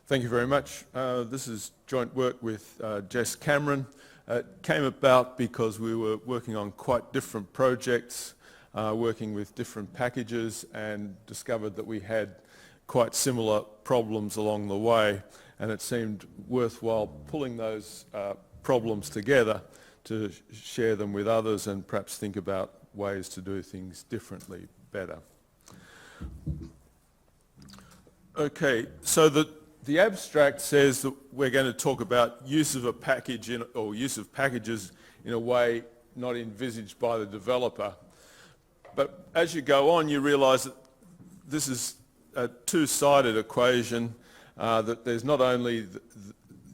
Thank you very much. This is joint work with Jess Cameron. It came about because we were working on quite different projects, working with different packages, and discovered that we had quite similar problems along the way, and it seemed worthwhile pulling those problems together to share them with others and perhaps think about ways to do things differently, better. Okay, so the abstract says that we're going to talk about use of a package or use of packages in a way not envisaged by the developer. But as you go on, you realise that this is a two-sided equation, that there's not only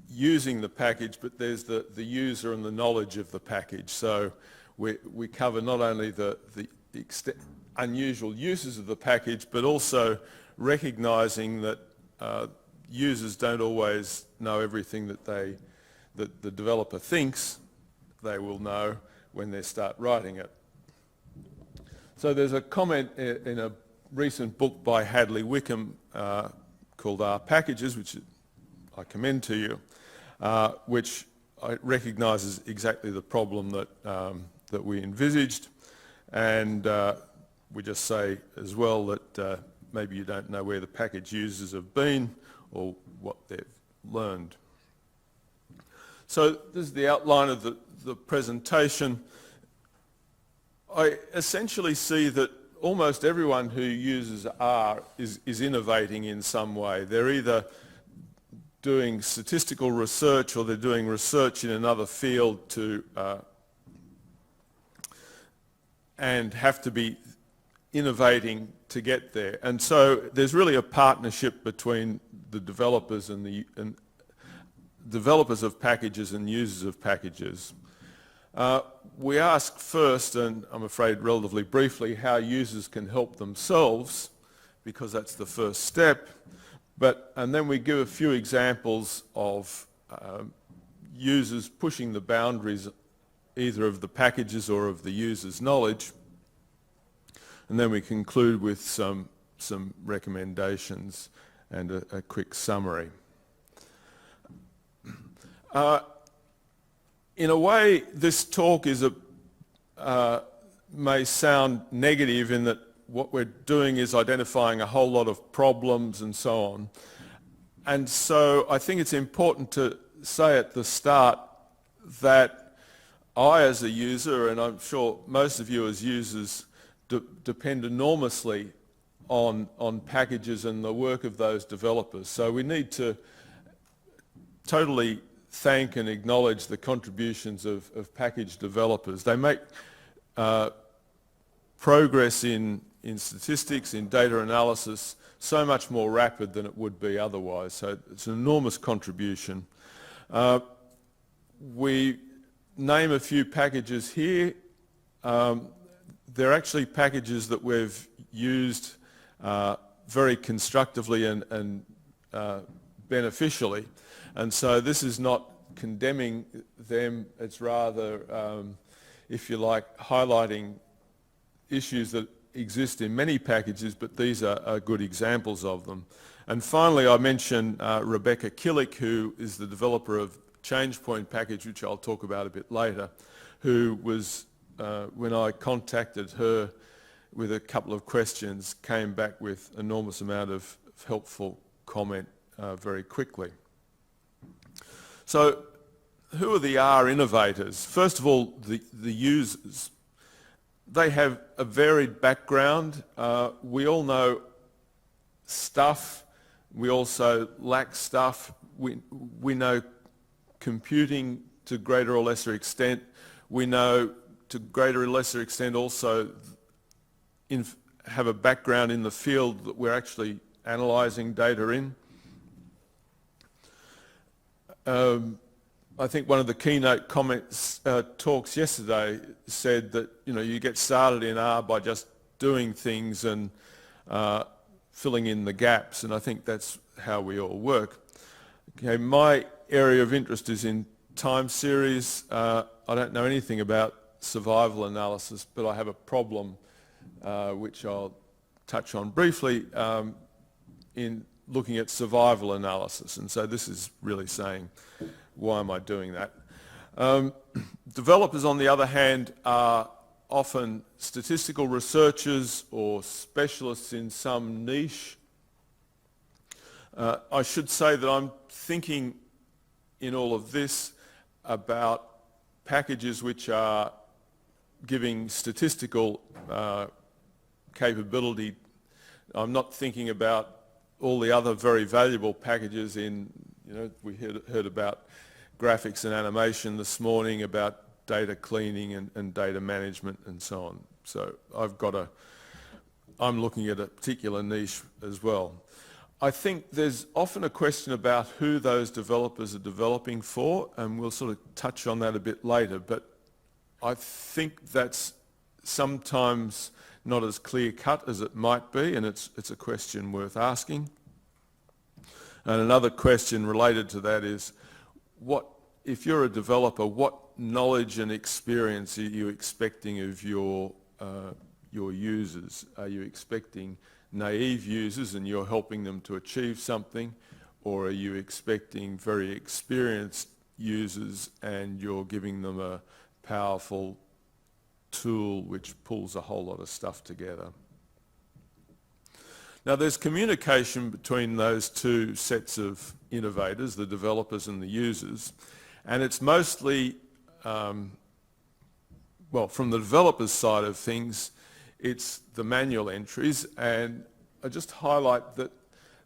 using the package, but there's the user and the knowledge of the package. So we cover not only the unusual uses of the package, but also recognising that users don't always know everything that the developer thinks they will know when they start writing it. So there's a comment in a recent book by Hadley Wickham called Are Packages, which I commend to you, which recognises exactly the problem that we envisaged, and we just say as well that maybe you don't know where the package users have been or what they've learned. So this is the outline of the presentation. I essentially see that almost everyone who uses R is innovating in some way. They're either doing statistical research or they're doing research in another field and have to be innovating to get there. And so there's really a partnership between the developers and developers of packages and users of packages. We ask first, and I'm afraid relatively briefly, how users can help themselves, because that's the first step. And then we give a few examples of users pushing the boundaries either of the packages or of the user's knowledge. And then we conclude with some recommendations and a quick summary. In a way, this talk may sound negative in that what we're doing is identifying a whole lot of problems and so on. And so I think it's important to say at the start that I, as a user, and I'm sure most of you as users, depend enormously on packages and the work of those developers. So we need to totally thank and acknowledge the contributions of package developers. They make progress in statistics, in data analysis, so much more rapid than it would be otherwise. So it's an enormous contribution. We name a few packages here. They're actually packages that we've used very constructively and beneficially. And so this is not condemning them, it's rather, if you like, highlighting issues that exist in many packages, but these are good examples of them. And finally, I mentioned Rebecca Killick, who is the developer of changepoint package, which I'll talk about a bit later, who was, when I contacted her with a couple of questions, came back with an enormous amount of helpful comment very quickly. So who are the R innovators? First of all, the users. They have a varied background. We all know stuff. We also lack stuff. We know computing to greater or lesser extent. We know to greater or lesser extent also have a background in the field that we're actually analysing data in. I think one of the keynote talks yesterday said that you get started in R by just doing things and filling in the gaps, and I think that's how we all work. Okay, my area of interest is in time series. I don't know anything about survival analysis, but I have a problem which I'll touch on briefly in looking at survival analysis. And so this is really saying, why am I doing that? Developers, on the other hand, are often statistical researchers or specialists in some niche. I should say that I'm thinking in all of this about packages which are giving statistical capability. I'm not thinking about all the other very valuable packages in, we heard about graphics and animation this morning, about data cleaning and data management and so on. So I'm looking at a particular niche as well. I think there's often a question about who those developers are developing for, and we'll sort of touch on that a bit later, but I think that's sometimes not as clear-cut as it might be, and it's a question worth asking. And another question related to that is, if you're a developer, what knowledge and experience are you expecting of your users? Are you expecting naive users and you're helping them to achieve something, or are you expecting very experienced users and you're giving them a powerful tool which pulls a whole lot of stuff together? Now there's communication between those two sets of innovators, the developers and the users, and it's mostly, from the developers' side of things, it's the manual entries, and I just highlight that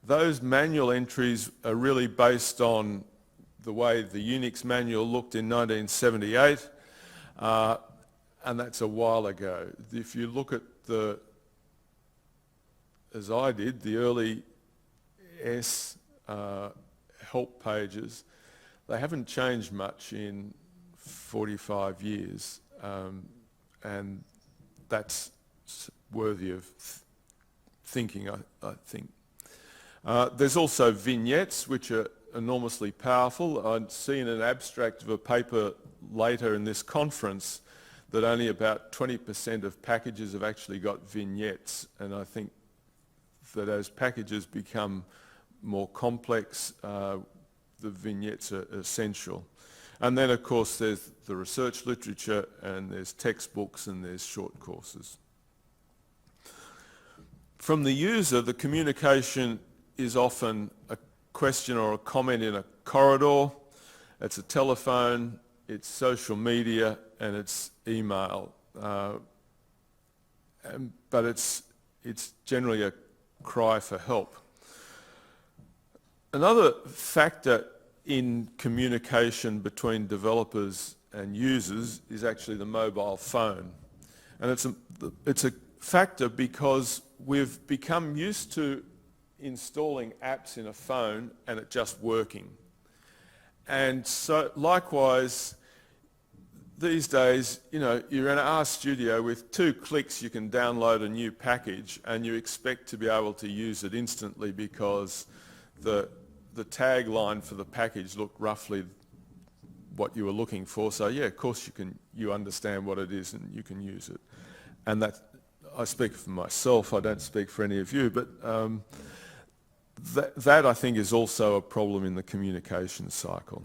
those manual entries are really based on the way the Unix manual looked in 1978, and that's a while ago. If you look at as I did, the early S help pages, they haven't changed much in 45 years, and that's worthy of thinking, I think. There's also vignettes, which are enormously powerful. I'd seen an abstract of a paper later in this conference that only about 20% of packages have actually got vignettes, and I think that as packages become more complex, the vignettes are essential. And then, of course, there's the research literature, and there's textbooks, and there's short courses. From the user, the communication is often a question or a comment in a corridor. It's a telephone, it's social media, and it's email. But it's generally a cry for help. Another factor in communication between developers and users is actually the mobile phone. And it's a factor because we've become used to installing apps in a phone and it just working. And so likewise, these days, you're in RStudio, with 2 clicks you can download a new package, and you expect to be able to use it instantly because the tagline for the package looked roughly what you were looking for. So yeah, of course you understand what it is and you can use it. And that, I speak for myself, I don't speak for any of you, but that I think is also a problem in the communication cycle.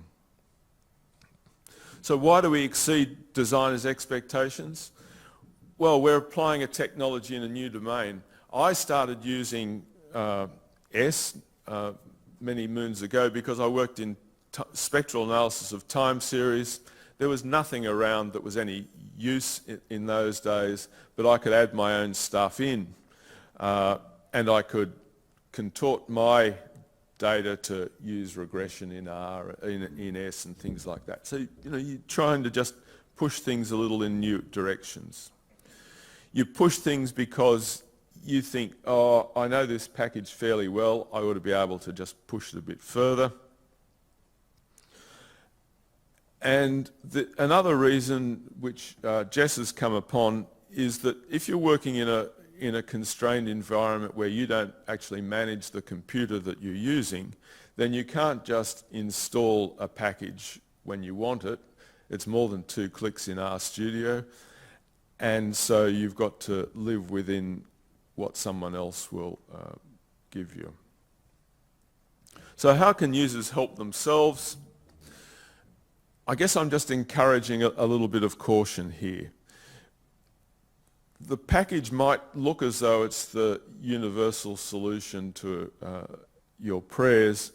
So why do we exceed designers' expectations? Well, we're applying a technology in a new domain. I started using S many moons ago because I worked in spectral analysis of time series. There was nothing around that was any use in those days, but I could add my own stuff in, and I could contort my data to use regression in R, in S and things like that. So, you're trying to just push things a little in new directions. You push things because you think, oh, I know this package fairly well, I ought to be able to just push it a bit further. And another reason which Jess has come upon is that if you're working in a constrained environment where you don't actually manage the computer that you're using, then you can't just install a package when you want it. It's more than 2 clicks in RStudio, and so you've got to live within what someone else will give you. So how can users help themselves? I guess I'm just encouraging a little bit of caution here. The package might look as though it's the universal solution to your prayers,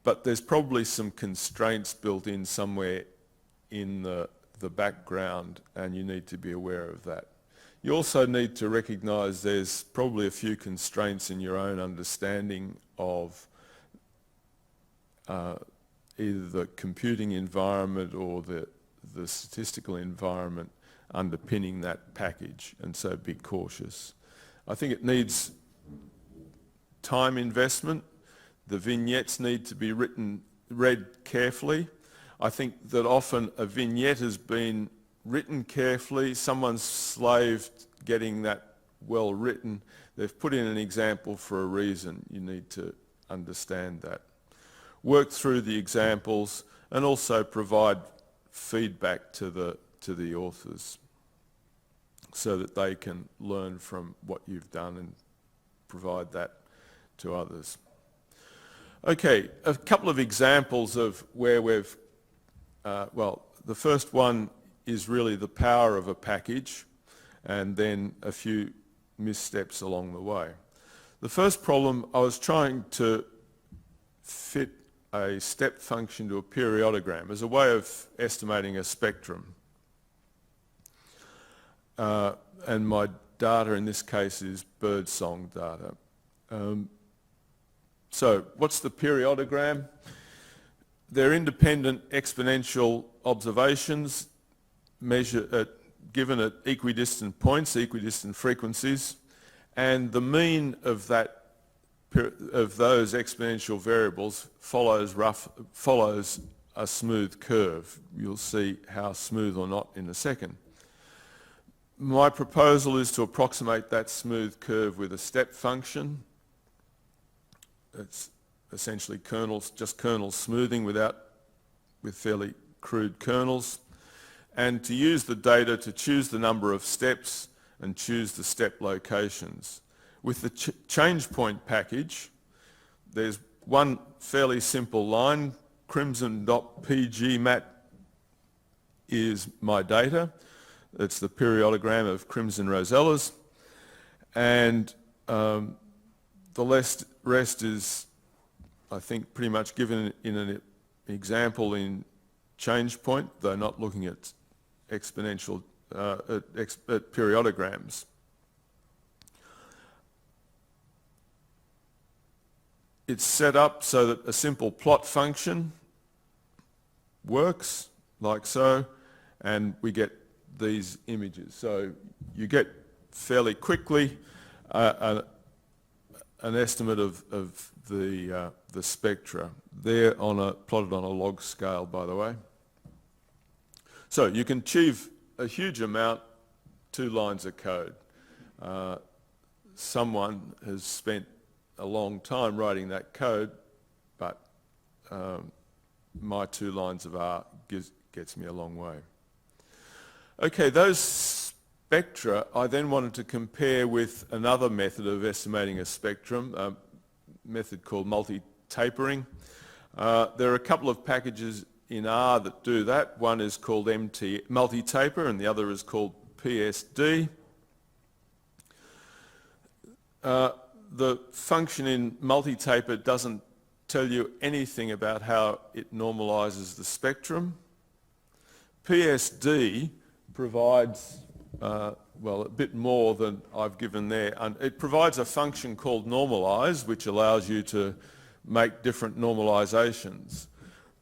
but there's probably some constraints built in somewhere in the background, and you need to be aware of that. You also need to recognise there's probably a few constraints in your own understanding of either the computing environment or the statistical environment underpinning that package, and so be cautious. I think it needs time investment. The vignettes need to be read carefully. I think that often a vignette has been written carefully, someone's slaved getting that well written. They've put in an example for a reason. You need to understand that. Work through the examples and also provide feedback to the authors so that they can learn from what you've done and provide that to others. Okay, a couple of examples of where we've, the first one is really the power of a package, and then a few missteps along the way. The first problem, I was trying to fit a step function to a periodogram as a way of estimating a spectrum. And my data in this case is birdsong data. So what's the periodogram? They're independent exponential observations given at equidistant points, equidistant frequencies, and the mean of those exponential variables follows a smooth curve. You'll see how smooth or not in a second. My proposal is to approximate that smooth curve with a step function. It's essentially just kernel smoothing with fairly crude kernels, and to use the data to choose the number of steps and choose the step locations. With the changepoint package, there's one fairly simple line. Crimson.pgmat is my data. It's the periodogram of crimson rosellas, and the rest is, I think, pretty much given in an example in changepoint, though not looking at exponential at periodograms. It's set up so that a simple plot function works like so, and we get these images. So you get fairly quickly an estimate of the spectra. They're plotted on a log scale, by the way. So you can achieve a huge amount, 2 lines of code. Someone has spent a long time writing that code, but my 2 lines of R gets me a long way. Okay, those spectra I then wanted to compare with another method of estimating a spectrum, a method called multi-tapering. There are a couple of packages in R that do that. One is called multi-taper and the other is called PSD. The function in multi-taper doesn't tell you anything about how it normalizes the spectrum. PSD provides, a bit more than I've given there. And it provides a function called normalize, which allows you to make different normalizations.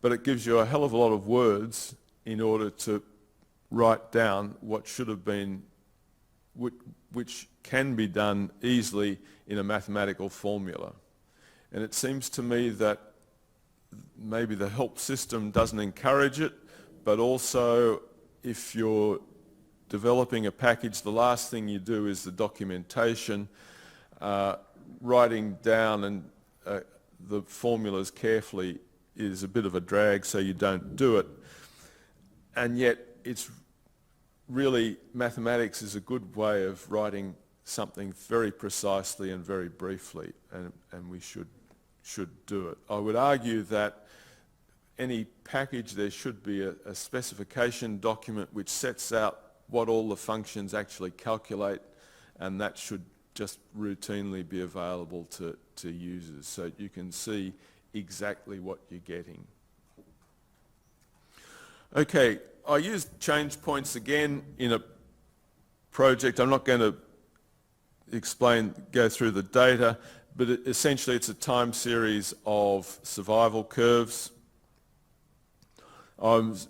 But it gives you a hell of a lot of words in order to write down what should have been, which can be done easily in a mathematical formula. And it seems to me that maybe the help system doesn't encourage it, but also if you're developing a package, the last thing you do is the documentation. Writing down the formulas carefully is a bit of a drag, so you don't do it. And yet it's really, mathematics is a good way of writing something very precisely and very briefly, and we should do it. I would argue that any package, there should be a specification document which sets out what all the functions actually calculate, and that should just routinely be available to users so you can see exactly what you're getting. Okay, I used change points again in a project. I'm not going to go through the data, but essentially it's a time series of survival curves. I was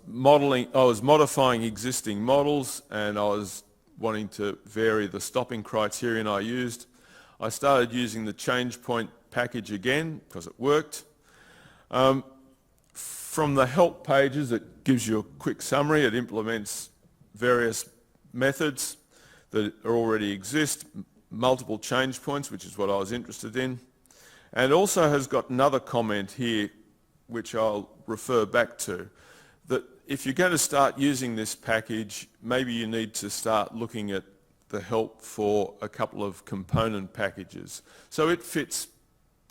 modifying existing models, and I was wanting to vary the stopping criterion I used. I started using the change point package again because it worked. From the help pages, it gives you a quick summary. It implements various methods that already exist, multiple change points, which is what I was interested in. And it also has got another comment here, which I'll refer back to, that if you're going to start using this package, maybe you need to start looking at the help for a couple of component packages. So it fits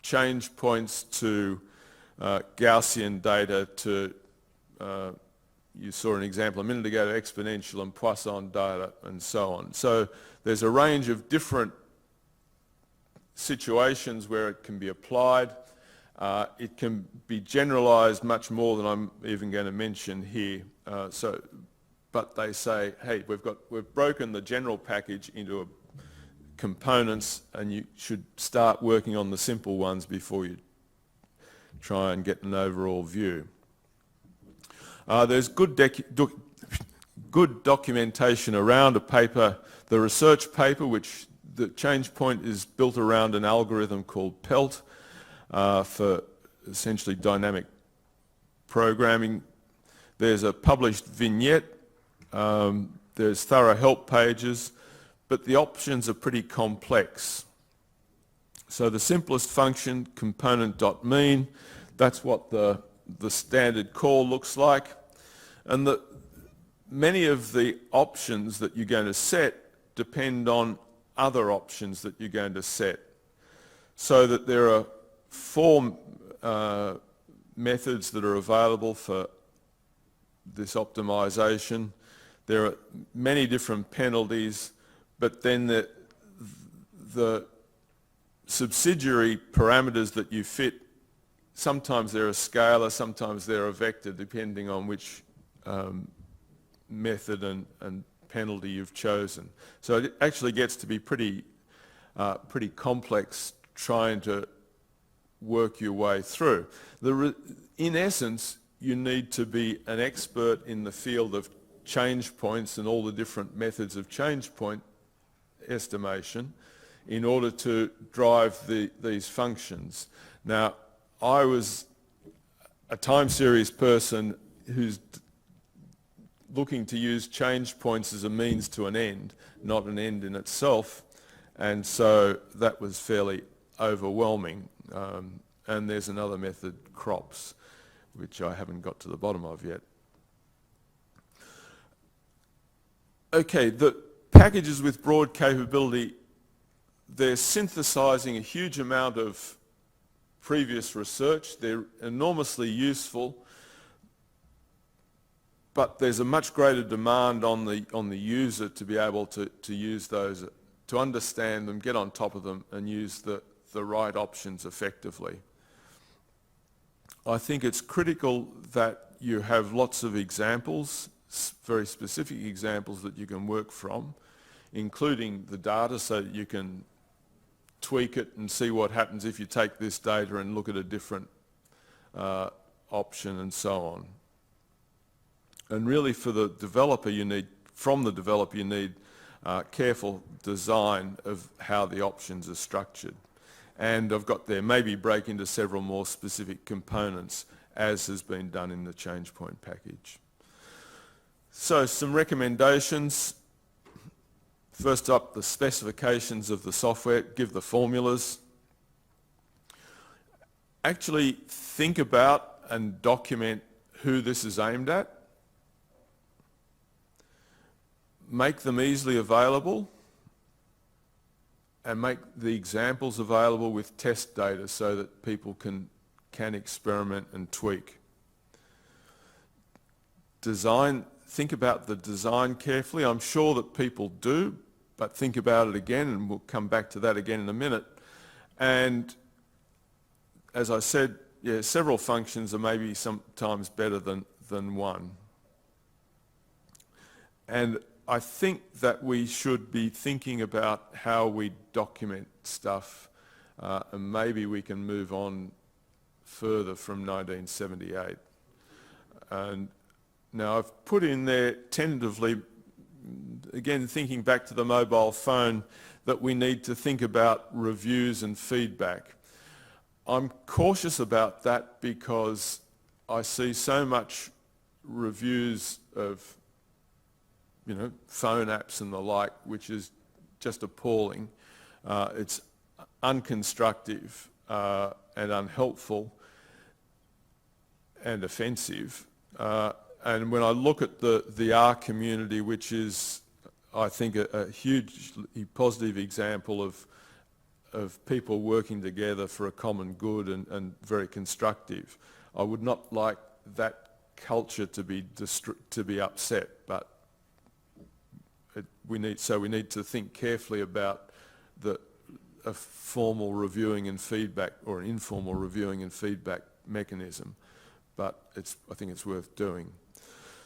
change points to Gaussian data, to you saw an example a minute ago, to exponential and Poisson data, and so on. So there's a range of different situations where it can be applied. It can be generalised much more than I'm even going to mention here. But they say, hey, we've broken the general package into components, and you should start working on the simple ones before you try and get an overall view. There's good documentation around a paper, the research paper, which the change point is built around an algorithm called PELT for essentially dynamic programming. There's a published vignette, there's thorough help pages, but the options are pretty complex. So the simplest function, component.mean, that's what the standard call looks like. And many of the options that you're going to set depend on other options that you're going to set. So that there are 4 methods that are available for this optimization. There are many different penalties, but then the subsidiary parameters that you fit, sometimes they're a scalar, sometimes they're a vector, depending on which method and penalty you've chosen. So it actually gets to be pretty complex trying to work your way through. In essence, you need to be an expert in the field of change points and all the different methods of change point estimation in order to drive these functions. Now, I was a time series person who's looking to use change points as a means to an end, not an end in itself, and so that was fairly overwhelming. And there's another method, crops, which I haven't got to the bottom of yet. Okay, the packages with broad capability, they're synthesizing a huge amount of previous research. They're enormously useful, but there's a much greater demand on the user to be able to use those, to understand them, get on top of them, and use the right options effectively. I think it's critical that you have lots of examples, very specific examples that you can work from, including the data, so that you can tweak it and see what happens if you take this data and look at a different option, and so on. And really, for the developer, you need careful design of how the options are structured. And I've got there, maybe break into several more specific components, as has been done in the change point package. So some recommendations. First up, the specifications of the software, give the formulas. Actually think about and document who this is aimed at. Make them easily available. and make the examples available with test data so that people can experiment and tweak. Design, think about the design carefully. I'm sure that people do, but think about it again, and we'll come back to that again in a minute. And as I said, yeah, several functions are maybe sometimes better than one. And I think that we should be thinking about how we document stuff, and maybe we can move on further from 1978. And now I've put in there tentatively, again thinking back to the mobile phone, that we need to think about reviews and feedback. I'm cautious about that because I see so much reviews of, you know, phone apps and the like, which is just appalling. It's unconstructive and unhelpful and offensive. And when I look at the R community, which is, I think, a hugely positive example of people working together for a common good and very constructive, I would not like that culture to be upset, but we need to think carefully about a formal reviewing and feedback, or an informal reviewing and feedback mechanism, but I think it's worth doing.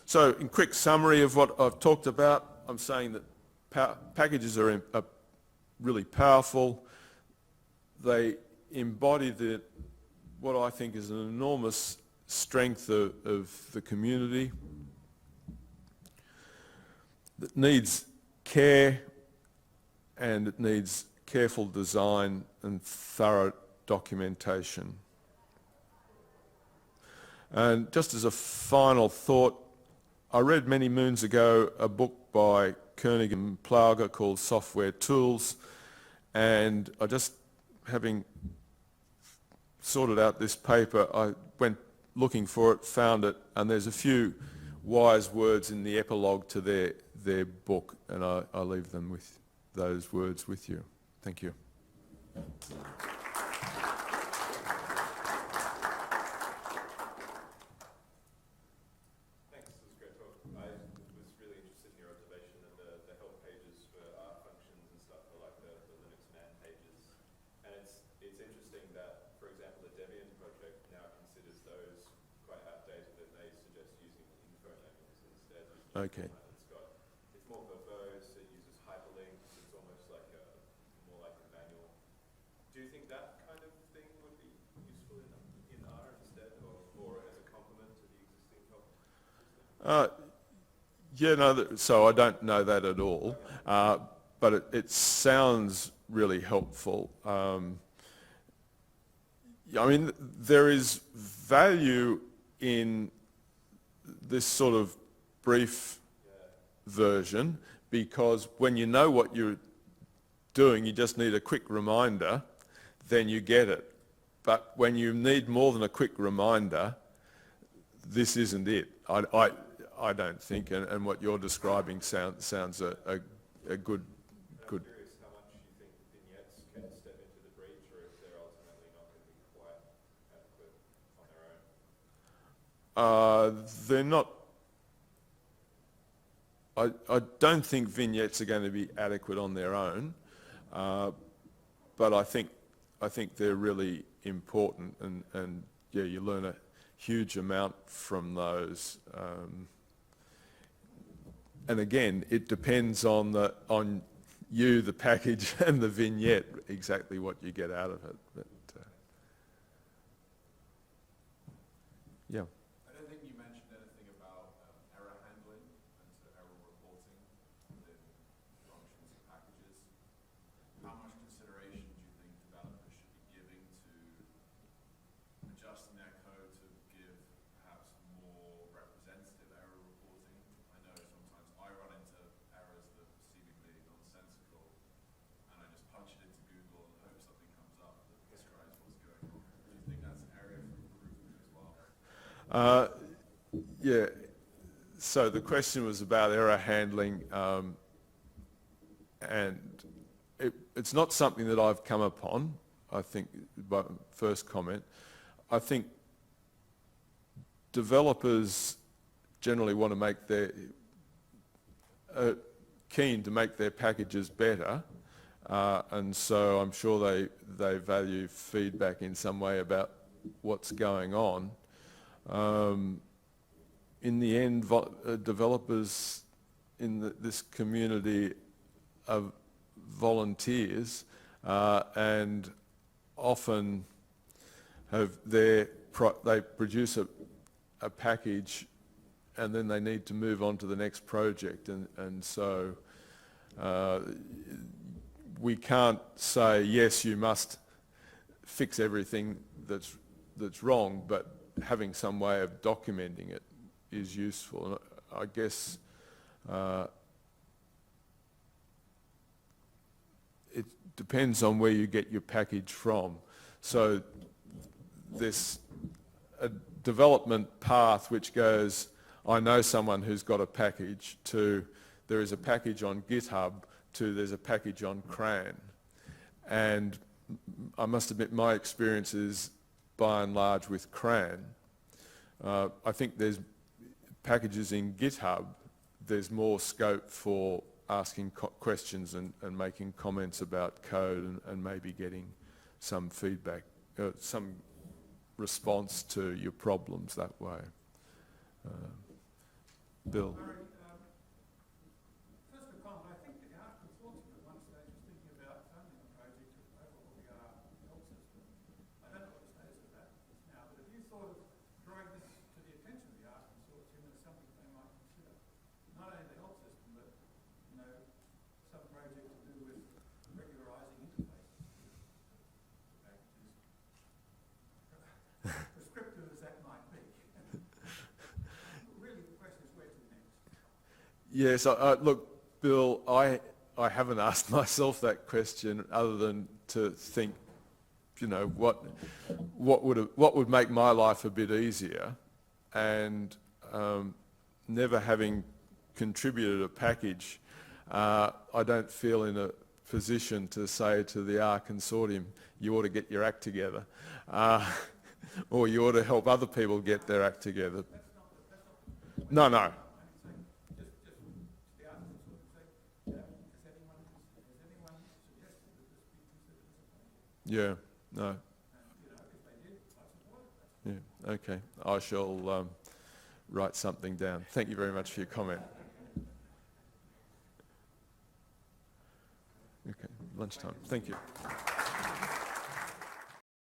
So in quick summary of what I've talked about, I'm saying that packages are really powerful. They embody what I think is an enormous strength of the community that needs care, and it needs careful design and thorough documentation. And just as a final thought, I read many moons ago a book by Koenig and Plauger called Software Tools, and having sorted out this paper, I went looking for it, found it, and there's a few wise words in the epilogue to their book, and I leave them with those words with you. Thank you. Thanks, it was a great talk. I was really interested in your observation of the help pages for R functions and stuff, for like the Linux man pages. And it's interesting that, for example, the Debian project now considers those quite outdated, and they suggest using info manuals instead. Okay. It's more verbose, it uses hyperlinks, it's almost like more like a manual. Do you think that kind of thing would be useful in R instead, or as a complement to the existing help system? Yeah, no, so I don't know that at all, but it sounds really helpful. I mean, there is value in this sort of brief version, because when you know what you're doing, you just need a quick reminder, then you get it. But when you need more than a quick reminder, this isn't it. I don't think, and what you're describing sounds a good. I'm curious how much you think vignettes can step into the breach, or if they're ultimately not going to be quite adequate on their own. They're not. I don't think vignettes are going to be adequate on their own, but I think they're really important, and yeah, you learn a huge amount from those. And again, it depends on you, the package, and the vignette, exactly what you get out of it. But, yeah. I don't think you mentioned anything about error handling and error reporting within functions and packages. How much consideration do you think developers should be giving to adjusting their code to give perhaps more representative error reporting? I know sometimes I run into errors that are seemingly nonsensical, and I just punch it into Google and hope something comes up that describes what's going on. Do you think that's an area for improvement as well? Yeah, so the question was about error handling, and it's not something that I've come upon, I think, by first comment. I think developers generally want to make keen to make their packages better, and so I'm sure they value feedback in some way about what's going on. In the end, developers in this community are volunteers, and often they produce a package, and then they need to move on to the next project, and so we can't say, yes, you must fix everything that's wrong, but having some way of documenting it is useful. And I guess it depends on where you get your package from. So there's a development path which goes, I know someone who's got a package, to there is a package on GitHub, to there's a package on CRAN. And I must admit my experience is by and large with CRAN. I think there's packages in GitHub, there's more scope for asking questions and making comments about code and maybe getting some feedback, some response to your problems that way. Bill. First of all, I think the ARC consortium at one stage was thinking about funding a project to overhaul the health system. I don't know what the status of that is now, but have you thought of drawing this to the attention of the ARC consortium as something they might consider? Not only the health system, but some project to do with regularising interfaces with packages. Prescriptive as that might be. Really, the question is where to next? Yes, look, Bill, I haven't asked myself that question other than to think, what would make my life a bit easier, and never having contributed a package, I don't feel in a position to say to the R consortium, you ought to get your act together, or you ought to help other people get their act together. No. Yeah, no. Yeah, okay. I shall write something down. Thank you very much for your comment. Okay, lunchtime. Thank you.